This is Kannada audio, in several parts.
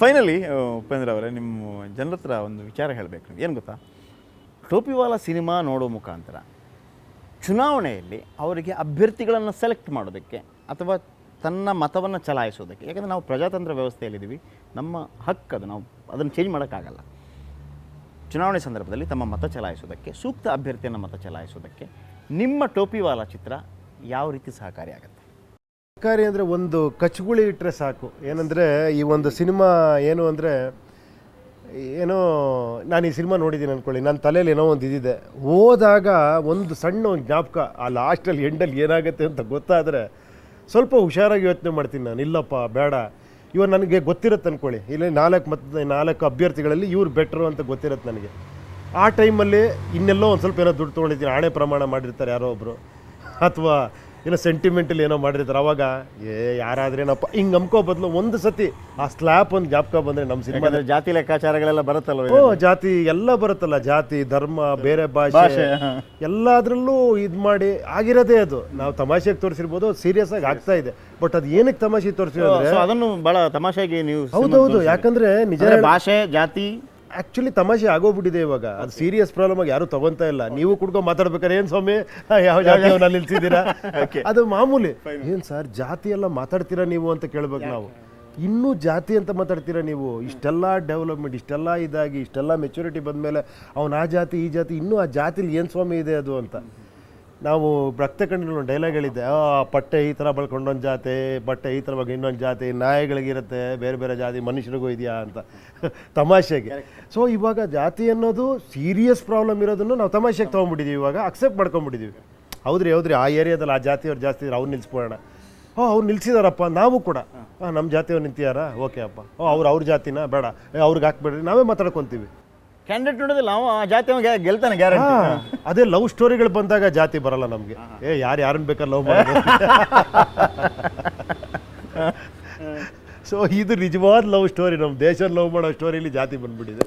ಫೈನಲಿ ಉಪೇಂದ್ರ ಅವರೇ, ನಿಮ್ಮ ಜನರ ಹತ್ರ ಒಂದು ವಿಚಾರ ಹೇಳಬೇಕು. ಏನು ಗೊತ್ತಾ, ಟೋಪಿವಾಲ ಸಿನಿಮಾ ನೋಡೋ ಮುಖಾಂತರ ಚುನಾವಣೆಯಲ್ಲಿ ಅವರಿಗೆ ಅಭ್ಯರ್ಥಿಗಳನ್ನು ಸೆಲೆಕ್ಟ್ ಮಾಡೋದಕ್ಕೆ ಅಥವಾ ತನ್ನ ಮತವನ್ನು ಚಲಾಯಿಸೋದಕ್ಕೆ, ಯಾಕಂದರೆ ನಾವು ಪ್ರಜಾತಂತ್ರ ವ್ಯವಸ್ಥೆಯಲ್ಲಿದ್ದೀವಿ, ನಮ್ಮ ಹಕ್ಕದು, ನಾವು ಅದನ್ನು ಚೇಂಜ್ ಮಾಡೋಕ್ಕಾಗಲ್ಲ. ಚುನಾವಣೆ ಸಂದರ್ಭದಲ್ಲಿ ತಮ್ಮ ಮತ ಚಲಾಯಿಸೋದಕ್ಕೆ, ಸೂಕ್ತ ಅಭ್ಯರ್ಥಿಯನ್ನು ಮತ ಚಲಾಯಿಸೋದಕ್ಕೆ ನಿಮ್ಮ ಟೋಪಿವಾಲ ಚಿತ್ರ ಯಾವ ರೀತಿ ಸಹಕಾರಿಯಾಗುತ್ತೆ? ಸಹಕಾರಿ ಅಂದರೆ ಒಂದು ಕಚ್ಗುಳಿ ಇಟ್ಟರೆ ಸಾಕು. ಏನಂದರೆ ಈ ಒಂದು ಸಿನಿಮಾ ಏನು ಅಂದರೆ, ಏನೋ ನಾನು ಈ ಸಿನಿಮಾ ನೋಡಿದ್ದೀನಿ ಅಂದ್ಕೊಳ್ಳಿ, ನನ್ನ ತಲೆಯಲ್ಲಿ ಏನೋ ಒಂದು ಇದಿದೆ, ಹೋದಾಗ ಒಂದು ಸಣ್ಣ ಒಂದು ಜ್ಞಾಪಕ, ಆ ಲಾಸ್ಟಲ್ಲಿ ಎಂಡಲ್ಲಿ ಏನಾಗುತ್ತೆ ಅಂತ ಗೊತ್ತಾದರೆ ಸ್ವಲ್ಪ ಹುಷಾರಾಗಿ ಯೋಚನೆ ಮಾಡ್ತೀನಿ ನಾನು. ಇಲ್ಲಪ್ಪ ಬೇಡ, ಇವಾಗ ನನಗೆ ಗೊತ್ತಿರುತ್ತೆ ಅಂದ್ಕೊಳ್ಳಿ, ಇಲ್ಲಿ 4 ಅಭ್ಯರ್ಥಿಗಳಲ್ಲಿ ಇವ್ರು ಬೆಟ್ರು ಅಂತ ಗೊತ್ತಿರುತ್ತೆ ನನಗೆ. ಆ ಟೈಮಲ್ಲಿ ಇನ್ನೆಲ್ಲೋ ಒಂದು ಸ್ವಲ್ಪ ಏನೋ ದುಡ್ಡು ತೊಗೊಂಡಿದ್ದೀನಿ, ಆಣೆ ಪ್ರಮಾಣ ಮಾಡಿರ್ತಾರೆ ಯಾರೋ ಒಬ್ಬರು, ಅಥವಾ ಏನೋ ಸೆಂಟಿಮೆಂಟಲ್ಲಿ ಏನೋ ಮಾಡಿರ್ತಾರೆ. ಅವಾಗ ಯಾರಾದ್ರೇನಪ್ಪ ಹಿಂಗೆ ನಂಬ್ಕೋ ಬದಲು ಒಂದು ಸತಿ ಆ ಸ್ಲ್ಯಾಪ್ ಒಂದು ಜ್ಞಾಪಕ ಬಂದರೆ ನಮ್ಮ ಸಿನಿಮಾ. ಜಾತಿ ಲೆಕ್ಕಾಚಾರಗಳೆಲ್ಲ ಬರುತ್ತಲ್ವ? ಜಾತಿ ಎಲ್ಲ ಬರುತ್ತಲ್ಲ, ಜಾತಿ, ಧರ್ಮ, ಬೇರೆ ಭಾಷೆ ಎಲ್ಲದರಲ್ಲೂ ಇದು ಮಾಡಿ ಆಗಿರೋದೇ ಅದು. ನಾವು ತಮಾಷೆಗೆ ತೋರಿಸಿರ್ಬೋದು, ಸೀರಿಯಸ್ ಆಗಿ ಆಗ್ತಾ ಇದೆ. ಬಟ್ ಅದು ಏನಕ್ಕೆ ತಮಾಷೆ ತೋರಿಸಿದ್ರೆ ಅದನ್ನು ಬಹಳ ತಮಾಷೆಗೆ ನೀವು. ಹೌದೌದು, ಯಾಕಂದ್ರೆ ನಿಜ ಭಾಷೆ ಜಾತಿ ಆ್ಯಕ್ಚುಲಿ ತಮಾಷೆ ಆಗೋಗ್ಬಿಟ್ಟಿದೆ ಇವಾಗ. ಅದು ಸೀರಿಯಸ್ ಪ್ರಾಬ್ಲಮ್ ಆಗಿ ಯಾರು ತಗೊಂತಾ ಇಲ್ಲ. ನೀವು ಕುಡ್ಕೊಂಡು ಮಾತಾಡ್ಬೇಕಾರೆ ಏನು ಸ್ವಾಮಿ ಯಾವ ಜಾತಿಯವನ್ನ ನಿಲ್ಸಿದ್ದೀರಾ, ಅದು ಮಾಮೂಲಿ. ಏನು ಸರ್ ಜಾತಿ ಎಲ್ಲ ಮಾತಾಡ್ತೀರಾ ನೀವು ಅಂತ ಕೇಳ್ಬೇಕು ನಾವು. ಇನ್ನೂ ಜಾತಿ ಅಂತ ಮಾತಾಡ್ತೀರಾ ನೀವು? ಇಷ್ಟೆಲ್ಲ ಡೆವಲಪ್ಮೆಂಟ್, ಇಷ್ಟೆಲ್ಲ ಇದಾಗಿ, ಇಷ್ಟೆಲ್ಲ ಮೆಚುರಿಟಿ ಬಂದಮೇಲೆ ಅವನು ಆ ಜಾತಿ ಈ ಜಾತಿ, ಇನ್ನೂ ಆ ಜಾತಿಲಿ ಏನು ಸ್ವಾಮಿ ಇದೆ ಅದು ಅಂತ. ನಾವು ರಕ್ತ ಕಂಡು ಡೈಲಾಗ್ ಹೇಳಿದ್ದೆ, ಪಟ್ಟೆ ಈ ಥರ ಬಳ್ಕೊಂಡೊಂದು ಜಾತಿ, ಬಟ್ಟೆ ಈ ಥರ ಬಗ್ಗೆ ಇನ್ನೊಂದು ಜಾತಿ, ನಾಯಿಗಳಿಗಿರುತ್ತೆ ಬೇರೆ ಬೇರೆ ಜಾತಿ, ಮನುಷ್ಯರಿಗೂ ಇದೆಯಾ ಅಂತ ತಮಾಷೆಗೆ. ಸೊ ಇವಾಗ ಜಾತಿ ಅನ್ನೋದು ಸೀರಿಯಸ್ ಪ್ರಾಬ್ಲಮ್ ಇರೋದನ್ನು ನಾವು ತಮಾಷೆಗೆ ತೊಗೊಂಡ್ಬಿಟ್ಟಿದ್ದೀವಿ, ಇವಾಗ ಅಕ್ಸೆಪ್ಟ್ ಮಾಡ್ಕೊಂಡ್ಬಿಟ್ಟಿದ್ದೀವಿ. ಹೌದ್ರಿ ಆ ಏರಿಯಾದಲ್ಲಿ ಆ ಜಾತಿಯವ್ರು ಜಾಸ್ತಿ ಇದ್ದಾರೆ, ಅವ್ರು ನಿಲ್ಸ್ಬೋಣ. ಅವ್ರು ನಿಲ್ಸಿದಾರಪ್ಪ, ನಾವು ಕೂಡ ನಮ್ಮ ಜಾತಿಯವ್ರು ನಿಂತಿಯಾರ, ಓಕೆ ಅಪ್ಪ, ಅವ್ರ ಜಾತಿನ ಬೇಡ, ಅವ್ರಿಗೆ ಹಾಕ್ಬೇಡ್ರಿ, ನಾವೇ ಮಾತಾಡ್ಕೊತೀವಿ. ಕ್ಯಾಂಡಿಡೇಟ್ ನೋಡಿದ್ರೆ ನಾವು ಆ ಜಾತಿ ಗೆಲ್ತಾನೆ ಗ್ಯಾರಂಟಿ. ಅದೇ ಲವ್ ಸ್ಟೋರಿಗಳು ಬಂದಾಗ ಜಾತಿ ಬರಲ್ಲ ನಮಗೆ. ಯಾರನ್ನ ಬೇಕಾದ್ರೆ ಲವ್ ಮಾಡೋದು. ಸೊ ಇದು ನಿಜವಾದ ಲವ್ ಸ್ಟೋರಿ, ನಮ್ಮ ದೇಶ ಲವ್ ಮಾಡೋ ಸ್ಟೋರಿಲಿ ಜಾತಿ ಬಂದ್ಬಿಟ್ಟಿದೆ.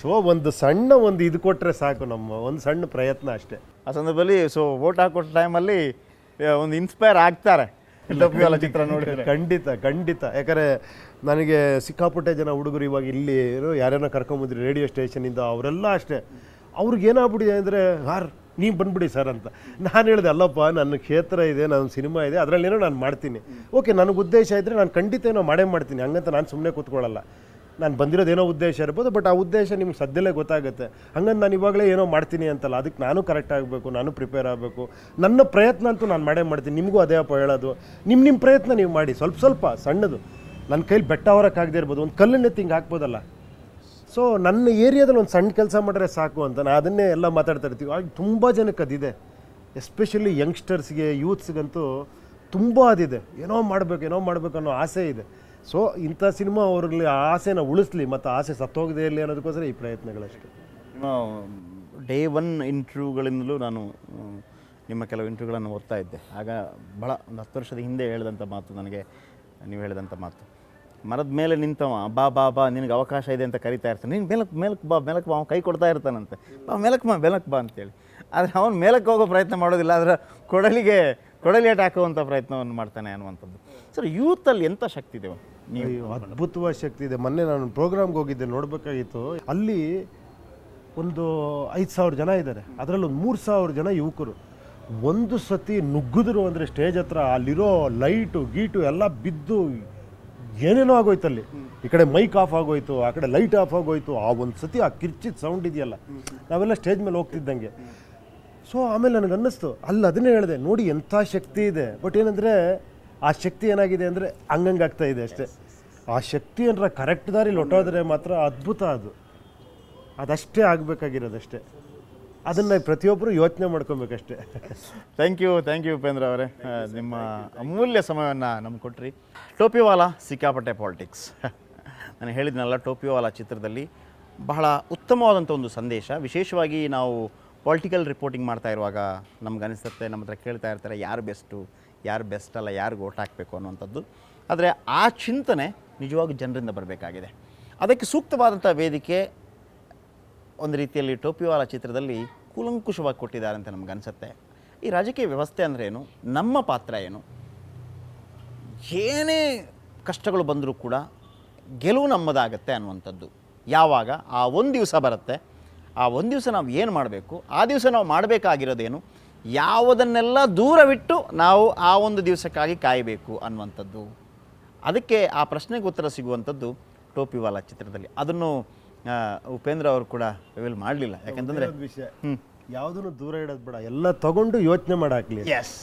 ಸೊ ಒಂದು ಸಣ್ಣ ಒಂದು ಇದು ಕೊಟ್ಟರೆ ಸಾಕು, ನಮ್ಮ ಒಂದು ಸಣ್ಣ ಪ್ರಯತ್ನ ಅಷ್ಟೇ. ಆ ಸಂದರ್ಭದಲ್ಲಿ ವೋಟ್ ಹಾಕೋ ಟೈಮಲ್ಲಿ ಒಂದು ಇನ್ಸ್ಪೈರ್ ಆಗ್ತಾರೆ ಟೋಪಿವಾಲ ಚಿತ್ರ ನೋಡಿದ್ರೆ. ಖಂಡಿತ. ಯಾಕಂದರೆ ನನಗೆ ಸಿಕ್ಕಾಪಟ್ಟೆ ಜನ ಹುಡುಗರು ಇವಾಗ ಇಲ್ಲಿ ಯಾರೇನೋ ಕರ್ಕೊಂಬಂದ್ರಿ ರೇಡಿಯೋ ಸ್ಟೇಷನಿಂದ, ಅವರೆಲ್ಲ ಅಷ್ಟೇ. ಅವ್ರಿಗೇನಾಗ್ಬಿಟ್ಟಿದೆ ಅಂದರೆ, ನೀವು ಬಂದ್ಬಿಡಿ ಸರ್ ಅಂತ. ನಾನು ಹೇಳಿದೆ, ಅಲ್ಲಪ್ಪ ನನ್ನ ಕ್ಷೇತ್ರ ಇದೆ, ನನ್ನ ಸಿನಿಮಾ ಇದೆ, ಅದರಲ್ಲೇನೋ ನಾನು ಮಾಡ್ತೀನಿ. ಓಕೆ, ನನಗೆ ಉದ್ದೇಶ ಇದ್ದರೆ ನಾನು ಖಂಡಿತ ಏನೋ ಮಾಡೇ ಮಾಡ್ತೀನಿ, ಹಂಗಂತ ನಾನು ಸುಮ್ಮನೆ ಕೂತ್ಕೊಳ್ಳಲ್ಲ. ನಾನು ಬಂದಿರೋದೇನೋ ಉದ್ದೇಶ ಇರ್ಬೋದು, ಬಟ್ ಆ ಉದ್ದೇಶ ನಿಮ್ಗೆ ಸದ್ಯಲ್ಲೇ ಗೊತ್ತಾಗುತ್ತೆ. ಹಂಗಂದು ನಾನು ಇವಾಗಲೇ ಏನೋ ಮಾಡ್ತೀನಿ ಅಂತಲ್ಲ, ಅದಕ್ಕೆ ನಾನು ಕರೆಕ್ಟ್ ಆಗಬೇಕು, ನಾನು ಪ್ರಿಪೇರ್ ಆಗಬೇಕು. ನನ್ನ ಪ್ರಯತ್ನ ಅಂತೂ ನಾನು ಮಾಡೇ ಮಾಡ್ತೀನಿ. ನಿಮಗೂ ಅದೇ ಅಪ್ಪ ಹೇಳೋದು, ನಿಮ್ಮ ಪ್ರಯತ್ನ ನೀವು ಮಾಡಿ, ಸ್ವಲ್ಪ ಸಣ್ಣದು. ನನ್ನ ಕೈಲಿ ಬೆಟ್ಟ ಹೊರಕ್ಕಾಗದೇ ಇರ್ಬೋದು, ಒಂದು ಕಲ್ಲನ್ನೆತ್ತಿ ಹಿಂಗೆ ಹಾಕ್ಬೋದಲ್ಲ. ಸೊ ನನ್ನ ಏರಿಯಾದಲ್ಲಿ ಒಂದು ಸಣ್ಣ ಕೆಲಸ ಮಾಡಿದ್ರೆ ಸಾಕು ಅಂತ ನಾನು ಅದನ್ನೇ ಎಲ್ಲ ಮಾತಾಡ್ತಾ ಇರ್ತೀವಿ. ಆಗ ತುಂಬ ಜನಕ್ಕೆ ಅದಿದೆ, ಎಸ್ಪೆಷಲಿ ಯಂಗ್ಸ್ಟರ್ಸ್ಗೆ, ಯೂತ್ಸ್ಗಂತೂ ತುಂಬ ಅದಿದೆ. ಏನೋ ಮಾಡಬೇಕು ಅನ್ನೋ ಆಸೆ ಇದೆ. ಸೊ ಇಂಥ ಸಿನಿಮಾ ಅವ್ರಲ್ಲಿ ಆ ಆಸೆನ ಉಳಿಸ್ಲಿ, ಮತ್ತು ಆಸೆ ಸತ್ತೋಗದೇ ಇರಲಿ ಅನ್ನೋದಕ್ಕೋಸ್ಕರ ಈ ಪ್ರಯತ್ನಗಳಷ್ಟೇ. ಡೇ 1 ಇಂಟರ್ವ್ಯೂಗಳಿಂದಲೂ ನಾನು ನಿಮ್ಮ ಕೆಲವು ಇಂಟರ್ವ್ಯೂಗಳನ್ನು ಓದ್ತಾ ಇದ್ದೆ. ಆಗ ಭಾಳ ಒಂದು 10 ವರ್ಷದ ಹಿಂದೆ ಹೇಳಿದಂಥ ಮಾತು ನನಗೆ, ನೀವು ಹೇಳಿದಂಥ ಮಾತು, ಮರದ ಮೇಲೆ ನಿಂತವ ಬಾ ನಿನಗೆ ಅವಕಾಶ ಇದೆ ಅಂತ ಕರಿತಾ ಇರ್ತಾನೆ, ನೀನು ಮೇಲಕ್ಕೆ ಬಾ ಅವನು ಕೈ ಕೊಡ್ತಾ ಇರ್ತಾನಂತೆ, ಮೇಲಕ್ಕೆ ಬಾ ಅಂತೇಳಿ. ಆದರೆ ಅವನು ಮೇಲಕ್ಕೆ ಹೋಗೋ ಪ್ರಯತ್ನ ಮಾಡೋದಿಲ್ಲ, ಅದರ ಕೊಡಲಿ ಏಟ್ ಹಾಕುವಂಥ ಪ್ರಯತ್ನವನ್ನು ಮಾಡ್ತಾನೆ ಅನ್ನುವಂಥದ್ದು. ಸರ್, ಯೂತಲ್ಲಿ ಎಂಥ ಶಕ್ತಿ ಇದೆ? ನೀವು ಅದ್ಭುತವಾದ ಶಕ್ತಿ ಇದೆ. ಮೊನ್ನೆ ನಾನು ಪ್ರೋಗ್ರಾಮ್ಗೆ ಹೋಗಿದ್ದೆ, ನೋಡಬೇಕಾಗಿತ್ತು. ಅಲ್ಲಿ ಒಂದು 5,000 ಜನ ಇದ್ದಾರೆ, ಅದರಲ್ಲಿ ಒಂದು 3,000 ಜನ ಯುವಕರು. ಒಂದು ಸತಿ ನುಗ್ಗಿದ್ರು ಅಂದರೆ ಸ್ಟೇಜ್ ಹತ್ರ, ಅಲ್ಲಿರೋ ಲೈಟು ಗೀಟು ಎಲ್ಲ ಬಿದ್ದು ಏನೇನೋ ಆಗೋಯ್ತು. ಅಲ್ಲಿ ಈ ಕಡೆ ಮೈಕ್ ಆಫ್ ಆಗೋಯ್ತು, ಆ ಕಡೆ ಲೈಟ್ ಆಫ್ ಆಗೋಯ್ತು. ಆ ಒಂದು ಸತಿ ಆ ಕಿರ್ಚಿದ ಸೌಂಡ್ ಇದೆಯಲ್ಲ, ನಾವೆಲ್ಲ ಸ್ಟೇಜ್ ಮೇಲೆ ಹೋಗ್ತಿದ್ದಂಗೆ. ಸೊ ಆಮೇಲೆ ನನಗೆ ಅನ್ನಿಸ್ತು, ಅದನ್ನೇ ಹೇಳಿದೆ, ನೋಡಿ ಎಂಥ ಶಕ್ತಿ ಇದೆ. ಬಟ್ ಏನಂದರೆ ಆ ಶಕ್ತಿ ಏನಾಗಿದೆ ಅಂದರೆ ಹಂಗಂಗಾಗ್ತಾ ಇದೆ ಅಷ್ಟೇ. ಆ ಶಕ್ತಿ ಅಂದರೆ ಕರೆಕ್ಟ್ ದಾರಿಲಿ ಹೊಟ್ಟೋದ್ರೆ ಮಾತ್ರ ಅದ್ಭುತ. ಅದಷ್ಟೇ ಆಗಬೇಕಾಗಿರೋದಷ್ಟೇ. ಅದನ್ನು ಪ್ರತಿಯೊಬ್ಬರು ಯೋಚನೆ ಮಾಡ್ಕೊಬೇಕಷ್ಟೇ. ಥ್ಯಾಂಕ್ ಯು ಉಪೇಂದ್ರ ಅವರೇ, ನಿಮ್ಮ ಅಮೂಲ್ಯ ಸಮಯವನ್ನು ನಮ್ಗೆ ಕೊಟ್ರಿ. ಟೋಪಿವಾಲ ಸಿಕ್ಕಾಪಟ್ಟೆ ಪಾಲಿಟಿಕ್ಸ್. ನಾನು ಹೇಳಿದ್ನಲ್ಲ, ಟೋಪಿವಾಲ ಚಿತ್ರದಲ್ಲಿ ಬಹಳ ಉತ್ತಮವಾದಂಥ ಒಂದು ಸಂದೇಶ. ವಿಶೇಷವಾಗಿ ನಾವು ಪೊಲಿಟಿಕಲ್ ರಿಪೋರ್ಟಿಂಗ್ ಮಾಡ್ತಾ ಇರುವಾಗ ನಮ್ಗನಿಸುತ್ತೆ, ನಮ್ಮ ಹತ್ರ ಕೇಳ್ತಾ ಇರ್ತಾರೆ, ಯಾರು ಬೆಸ್ಟ್ ಅಲ್ಲ, ಯಾರಿಗೆ ಓಟ್ ಹಾಕಬೇಕು ಅನ್ನುವಂಥದ್ದು. ಆದರೆ ಆ ಚಿಂತನೆ ನಿಜವಾಗೂ ಜನರಿಂದ ಬರಬೇಕಾಗಿದೆ. ಅದಕ್ಕೆ ಸೂಕ್ತವಾದಂಥ ವೇದಿಕೆ ಒಂದು ರೀತಿಯಲ್ಲಿ ಟೋಪಿವಾಲ ಚಿತ್ರದಲ್ಲಿ ಕೂಲಂಕುಷವಾಗಿ ಕೊಟ್ಟಿದ್ದಾರೆ ಅಂತ ನಮಗನ್ಸುತ್ತೆ. ಈ ರಾಜಕೀಯ ವ್ಯವಸ್ಥೆ ಅಂದರೆ ಏನು, ನಮ್ಮ ಪಾತ್ರ ಏನು, ಏನೇ ಕಷ್ಟಗಳು ಬಂದರೂ ಕೂಡ ಗೆಲುವು ನಮ್ಮದಾಗತ್ತೆ ಅನ್ನುವಂಥದ್ದು. ಯಾವಾಗ ಆ ಒಂದು ದಿವಸ ಬರುತ್ತೆ, ಆ ಒಂದು ದಿವಸ ನಾವು ಏನು ಮಾಡಬೇಕು, ಆ ದಿವಸ ನಾವು ಮಾಡಬೇಕಾಗಿರೋದೇನು, ಯಾವುದನ್ನೆಲ್ಲ ದೂರವಿಟ್ಟು ನಾವು ಆ ಒಂದು ದಿವಸಕ್ಕಾಗಿ ಕಾಯಬೇಕು ಅನ್ನುವಂಥದ್ದು. ಅದಕ್ಕೆ ಆ ಪ್ರಶ್ನೆಗೆ ಉತ್ತರ ಸಿಗುವಂಥದ್ದು ಟೋಪಿವಾಲ ಚಿತ್ರದಲ್ಲಿ. ಅದನ್ನು ಉಪೇಂದ್ರ ಅವರು ಕೂಡ ರಿವೀಲ್ ಮಾಡಲಿಲ್ಲ. ಯಾಕೆಂತಂದರೆ ವಿಷಯ ಯಾವುದನ್ನು ದೂರ ಇಡೋದು ಬೇಡ, ಎಲ್ಲ ತಗೊಂಡು ಯೋಚನೆ ಮಾಡಾಕ್ಲಿ. ಎಸ್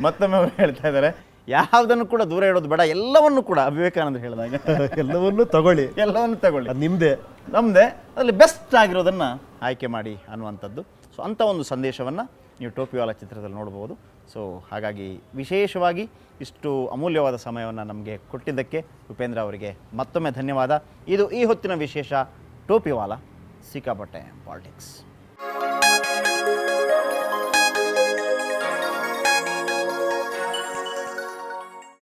ಮತ್ತೊಮ್ಮೆ ಅವರು ಹೇಳ್ತಾ ಇದ್ದಾರೆ, ಯಾವುದನ್ನು ಕೂಡ ದೂರ ಇಡೋದು ಬೇಡ, ಎಲ್ಲವನ್ನು ಕೂಡ ವಿವೇಕಾನಂದ ಹೇಳಿದಾಗ ಎಲ್ಲವನ್ನೂ ತಗೊಳ್ಳಿ, ಎಲ್ಲವನ್ನು ತಗೊಳ್ಳಿ, ಅದು ನಿಮ್ಮದೇ, ನಮ್ಮದೇ, ಅದರಲ್ಲಿ ಬೆಸ್ಟ್ ಆಗಿರೋದನ್ನು ಆಯ್ಕೆ ಮಾಡಿ ಅನ್ನುವಂಥದ್ದು. ಸೊ ಅಂಥ ಒಂದು ಸಂದೇಶವನ್ನು ನೀವು ಟೋಪಿವಾಲ ಚಿತ್ರದಲ್ಲಿ ನೋಡ್ಬೋದು. ಸೊ ಹಾಗಾಗಿ ವಿಶೇಷವಾಗಿ ಇಷ್ಟು ಅಮೂಲ್ಯವಾದ ಸಮಯವನ್ನು ನಮಗೆ ಕೊಟ್ಟಿದ್ದಕ್ಕೆ ಉಪೇಂದ್ರ ಅವರಿಗೆ ಮತ್ತೊಮ್ಮೆ ಧನ್ಯವಾದ. ಇದು ಈ ಹೊತ್ತಿನ ವಿಶೇಷ ಟೋಪಿವಾಲ ಸಿಕ್ಕಾಪಟ್ಟೆ ಪಾಲಿಟಿಕ್ಸ್.